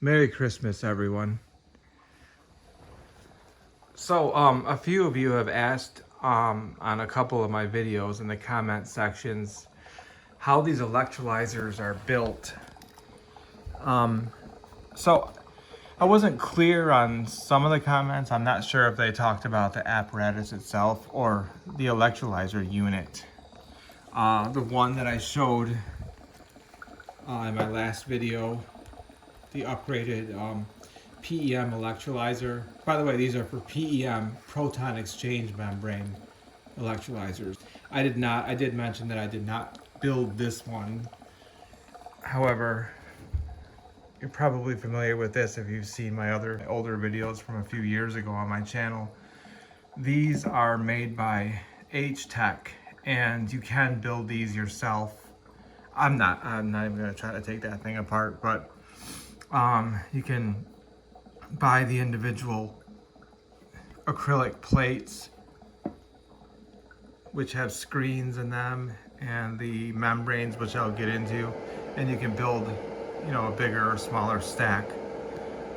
Merry Christmas, everyone. So, a few of you have asked on a couple of my videos in the comment sections how these electrolyzers are built. So I wasn't clear on some of the comments. I'm not sure if they talked about the apparatus itself or the electrolyzer unit. The one that I showed in my last video, the upgraded PEM electrolyzer. By the way, these are for PEM, proton exchange membrane electrolyzers. I did mention that I did not build this one. However, you're probably familiar with this if you've seen my older videos from a few years ago on my channel. These are made by HTech, and you can build these yourself. I'm not even gonna try to take that thing apart, but you can buy the individual acrylic plates which have screens in them and the membranes, which I'll get into, and you can build, a bigger or smaller stack.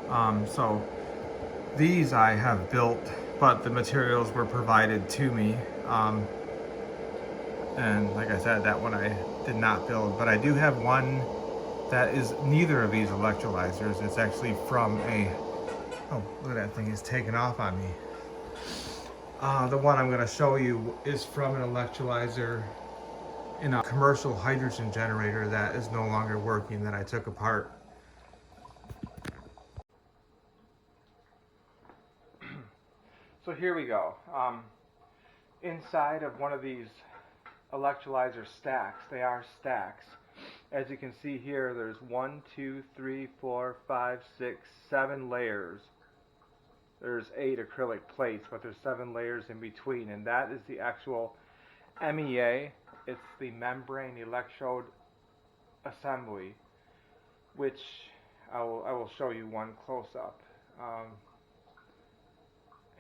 So these I have built, but the materials were provided to me. And like I said, that one I did not build, but I do have one that is neither of these electrolyzers. It's actually from oh, look at that thing, is taking off on me. The one I'm going to show you is from an electrolyzer in a commercial hydrogen generator that is no longer working, that I took apart. So here we go. Inside of one of these electrolyzer stacks, they are stacks. As you can see here, there's 1, 2, 3, 4, 5, 6, 7 layers. There's 8 acrylic plates, but there's 7 layers in between, and that is the actual MEA. It's the membrane electrode assembly, which I will show you one close-up.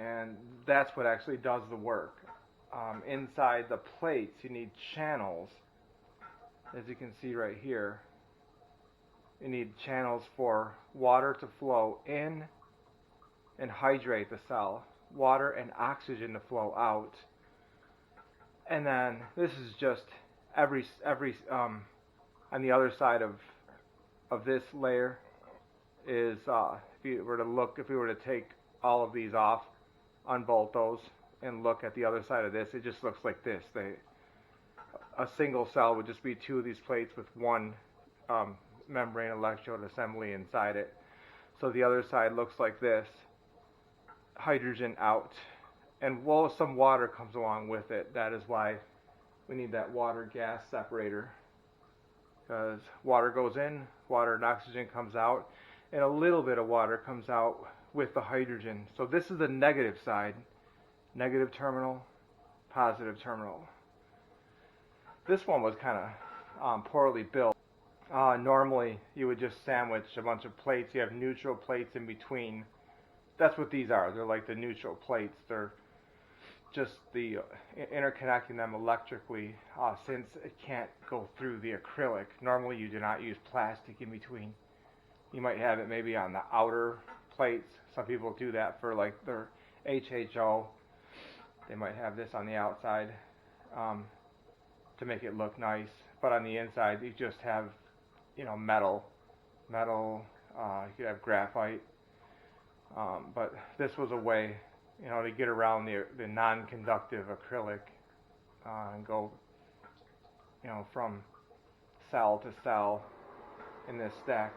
And that's what actually does the work. Inside the plates, you need channels. As you can see right here, you need channels for water to flow in and hydrate the cell, water and oxygen to flow out. And then this is just every on the other side of this layer is if we were to take all of these off, unbolt those, and look at the other side of this, it just looks like this. A single cell would just be 2 of these plates with one membrane electrode assembly inside it. So the other side looks like this. Hydrogen out, and some water comes along with it. That is why we need that water gas separator, because water goes in, water and oxygen comes out, and a little bit of water comes out with the hydrogen. So this is the negative side, negative terminal, positive terminal. This one was kind of poorly built. Normally you would just sandwich a bunch of plates. You have neutral plates in between. That's what these are. They're like the neutral plates. They're just the interconnecting them electrically, since it can't go through the acrylic. Normally you do not use plastic in between. You might have it maybe on the outer plates. Some people do that for like their HHO. They might have this on the outside to make it look nice. But on the inside you just have, metal. You could have graphite. But this was a way, to get around the non-conductive acrylic and go, from cell to cell in this stack.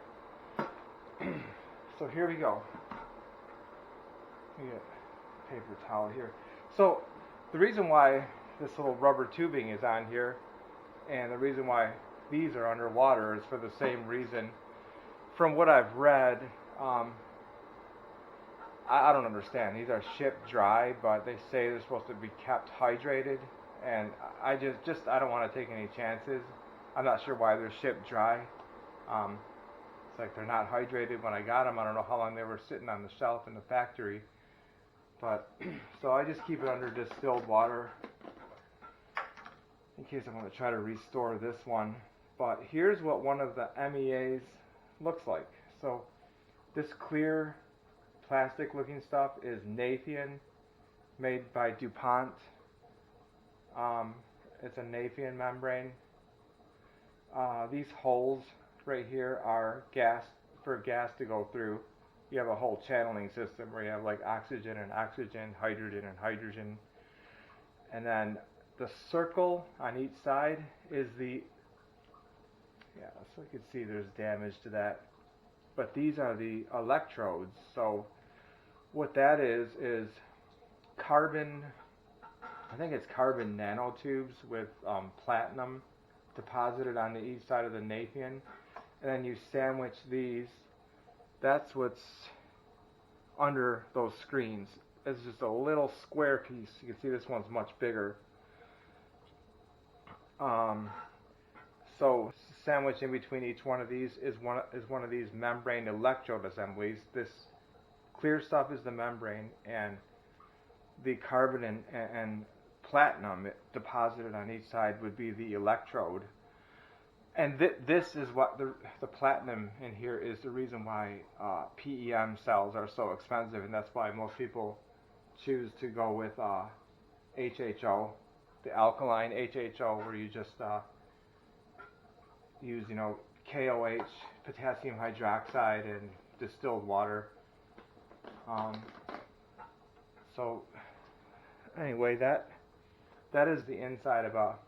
So here we go. We get a paper towel here. So the reason why this little rubber tubing is on here, and the reason why these are underwater, is for the same reason. From what I've read, I don't understand. These are shipped dry, but they say they're supposed to be kept hydrated, and I don't want to take any chances. I'm not sure why they're shipped dry. It's like they're not hydrated when I got them. I don't know how long they were sitting on the shelf in the factory. But so I just keep it under distilled water in case I want to try to restore this one. But here's what one of the MEAs looks like. So This clear plastic looking stuff is Nathian, made by DuPont. It's a Nathian membrane. These holes right here are for gas to go through. You have a whole channeling system where you have like oxygen and oxygen, hydrogen and hydrogen. And then the circle on each side is so you can see there's damage to that. But these are the electrodes. So what that is carbon, I think it's carbon nanotubes with platinum deposited on each side of the Nathian. And then you sandwich these. That's what's under those screens. It's just a little square piece. You can see this one's much bigger. So sandwiched in between each one of these is one of these membrane electrode assemblies. This clear stuff is the membrane, and the carbon and platinum deposited on each side would be the electrode. And this is what the platinum in here is the reason why PEM cells are so expensive, and that's why most people choose to go with HHO, the alkaline HHO, where you just use KOH, potassium hydroxide, and distilled water. So anyway, that is the inside of a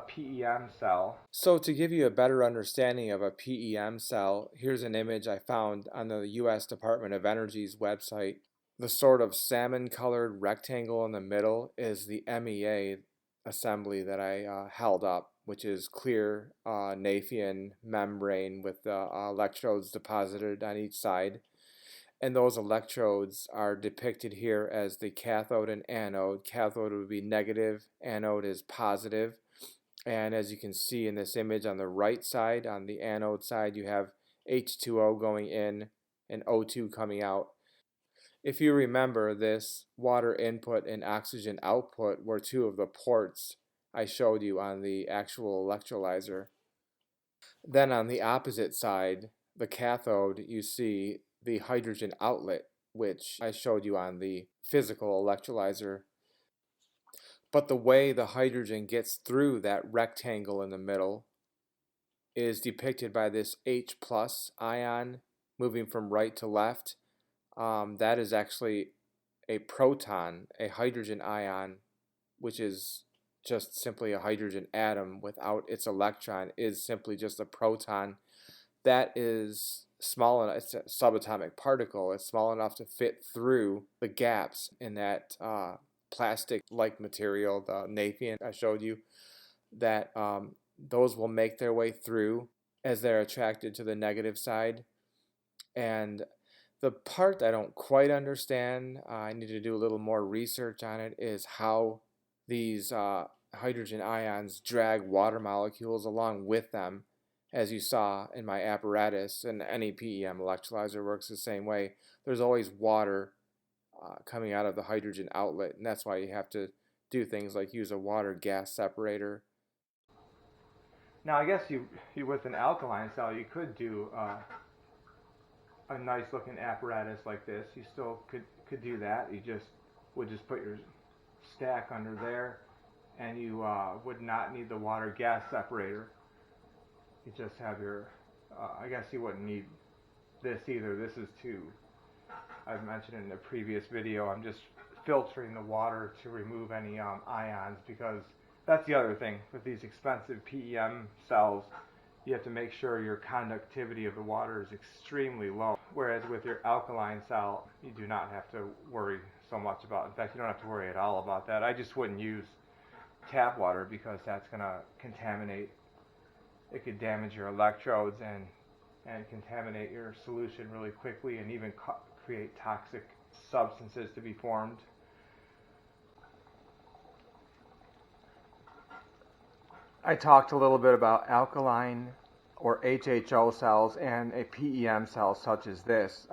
PEM cell. So to give you a better understanding of a PEM cell, here's an image I found on the U.S. Department of Energy's website. The sort of salmon-colored rectangle in the middle is the MEA assembly that I held up, which is clear Nathian membrane with the electrodes deposited on each side. And those electrodes are depicted here as the cathode and anode. Cathode would be negative, anode is positive. And as you can see in this image on the right side, on the anode side, you have H2O going in and O2 coming out. If you remember, this water input and oxygen output were two of the ports I showed you on the actual electrolyzer. Then on the opposite side, the cathode, you see the hydrogen outlet, which I showed you on the physical electrolyzer. But the way the hydrogen gets through that rectangle in the middle is depicted by this H plus ion moving from right to left. That is actually a proton, a hydrogen ion, which is just simply a hydrogen atom without its electron, is simply just a proton. That is small enough, it's a subatomic particle, it's small enough to fit through the gaps in that plastic-like material, the Nathian I showed you, that those will make their way through as they're attracted to the negative side. And the part I don't quite understand, I need to do a little more research on it, is how these hydrogen ions drag water molecules along with them, as you saw in my apparatus, and any PEM electrolyzer works the same way. There's always water coming out of the hydrogen outlet, and that's why you have to do things like use a water gas separator. Now I guess you with an alkaline cell you could do a nice looking apparatus like this. You still could do that. You would just put your stack under there, and you would not need the water gas separator. You just have your I guess you wouldn't need this either. This is I've mentioned in the previous video, I'm just filtering the water to remove any ions, because that's the other thing with these expensive PEM cells. You have to make sure your conductivity of the water is extremely low, whereas with your alkaline cell you do not have to worry so much about. In fact, you don't have to worry at all about that. I just wouldn't use tap water because that's going to contaminate. It could damage your electrodes and contaminate your solution really quickly, and even create toxic substances to be formed. I talked a little bit about alkaline or HHO cells and a PEM cell such as this.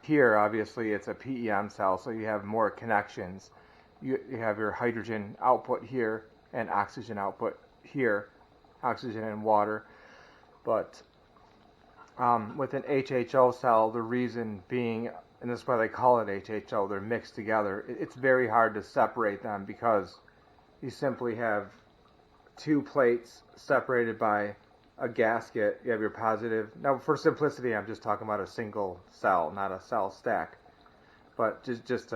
Here, obviously, it's a PEM cell, so you have more connections. You have your hydrogen output here and oxygen output here, oxygen and water. But With an HHO cell, the reason being, and that's why they call it HHO, they're mixed together. It's very hard to separate them because you simply have two plates separated by a gasket. You have your positive. Now, for simplicity, I'm just talking about a single cell, not a cell stack. But just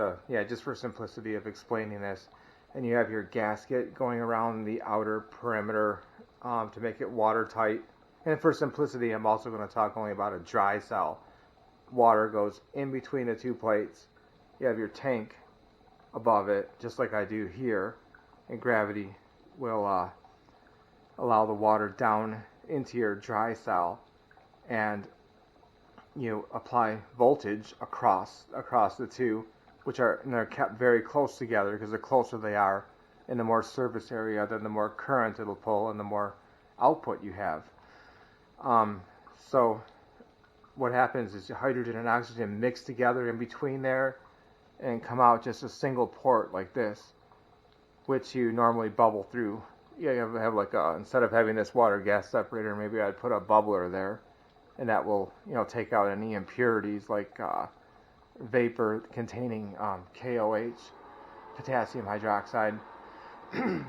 for simplicity of explaining this, and you have your gasket going around the outer perimeter to make it watertight. And for simplicity, I'm also going to talk only about a dry cell. Water goes in between the two plates. You have your tank above it, just like I do here, and gravity will allow the water down into your dry cell, and you apply voltage across the two, which are, and they're kept very close together because the closer they are in the more surface area, then the more current it'll pull and the more output you have. So what happens is hydrogen and oxygen mix together in between there and come out just a single port like this, which you normally bubble through. You have like instead of having this water gas separator, maybe I'd put a bubbler there, and that will take out any impurities like vapor containing KOH, potassium hydroxide.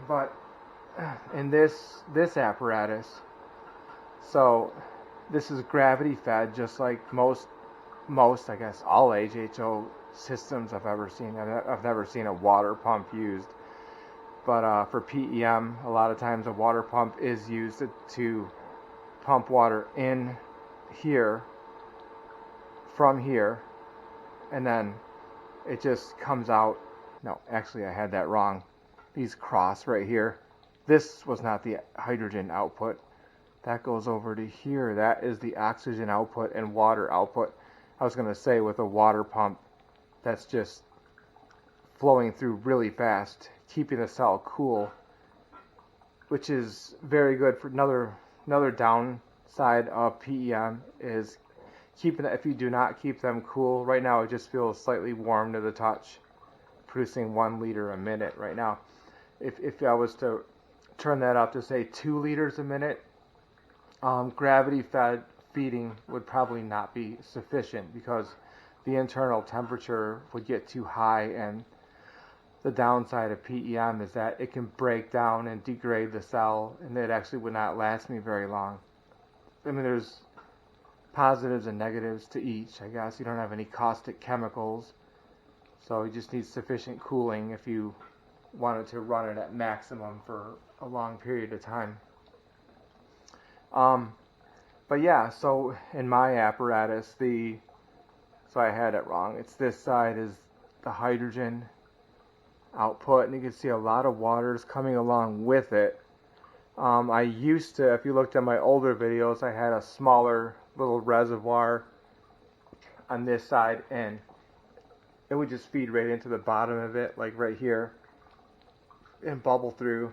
But in this apparatus, so this is gravity fed, just like most I guess all HHO systems I've ever seen. I've never seen a water pump used, but for PEM, a lot of times a water pump is used to pump water in here from here, and then it just comes out. No, actually I had that wrong. These cross right here. This was not the hydrogen output. That goes over to here. That is the oxygen output and water output. I was going to say with a water pump, that's just flowing through really fast, keeping the cell cool, which is very good. For another downside of PEM is keeping if you do not keep them cool. Right now it just feels slightly warm to the touch, producing 1 liter a minute right now. If I was to turn that up to say 2 liters a minute, gravity fed feeding would probably not be sufficient because the internal temperature would get too high, and the downside of PEM is that it can break down and degrade the cell, and it actually would not last me very long. I mean, there's positives and negatives to each, I guess. You don't have any caustic chemicals, so you just need sufficient cooling if you wanted to run it at maximum for a long period of time. But yeah, so in my apparatus, so I had it wrong. It's this side is the hydrogen output, and you can see a lot of water is coming along with it. I used to, if you looked at my older videos, I had a smaller little reservoir on this side, and it would just feed right into the bottom of it, like right here, and bubble through.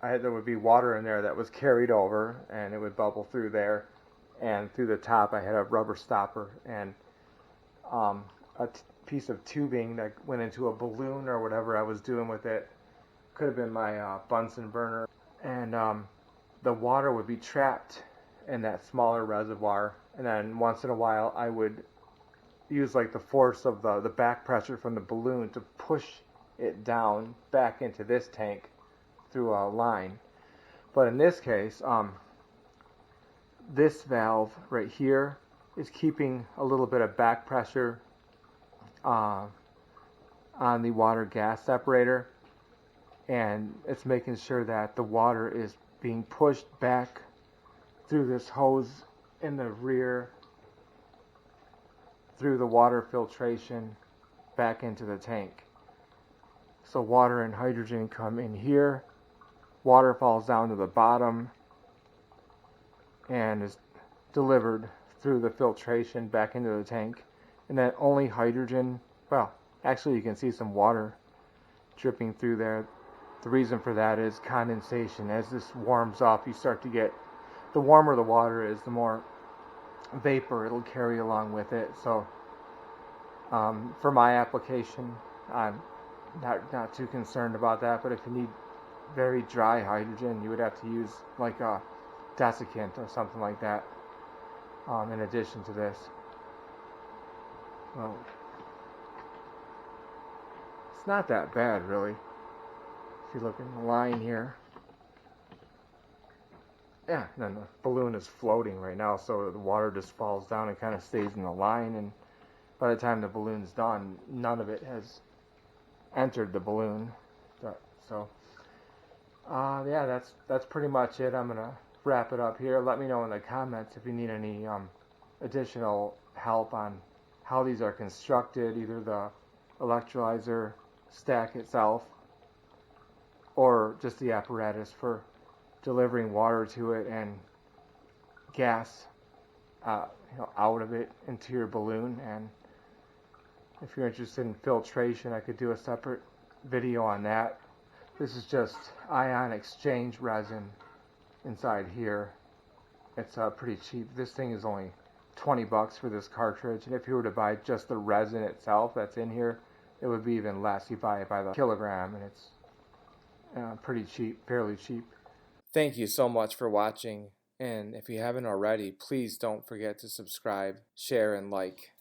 There would be water in there that was carried over, and it would bubble through there, and through the top I had a rubber stopper and a piece of tubing that went into a balloon or whatever I was doing with it. Could have been my Bunsen burner, and the water would be trapped in that smaller reservoir, and then once in a while I would use like the force of the back pressure from the balloon to push it down back into this tank through a line. But in this case, this valve right here is keeping a little bit of back pressure on the water gas separator, and it's making sure that the water is being pushed back through this hose in the rear, through the water filtration back into the tank. So water and hydrogen come in here, water falls down to the bottom and is delivered through the filtration back into the tank, and then only hydrogen, well, actually you can see some water dripping through there. The reason for that is condensation. As this warms up, you start to get, the warmer the water is, the more vapor it'll carry along with it. So for my application, I'm not too concerned about that, but if you need very dry hydrogen, you would have to use like a desiccant or something like that. in addition to this. Well, it's not that bad, really. If you look in the line here. Yeah, and then the balloon is floating right now, so the water just falls down and kind of stays in the line, and by the time the balloon's done, none of it has entered the balloon. So, yeah, that's pretty much it. I'm gonna wrap it up here. Let me know in the comments if you need any additional help on how these are constructed, either the electrolyzer stack itself or just the apparatus for delivering water to it and gas out of it into your balloon. And if you're interested in filtration, I could do a separate video on that. This is just ion exchange resin inside here. It's pretty cheap. This thing is only 20 bucks for this cartridge, and if you were to buy just the resin itself that's in here, it would be even less. You buy it by the kilogram, and it's pretty cheap, fairly cheap. Thank you so much for watching, and if you haven't already, please don't forget to subscribe, share, and like.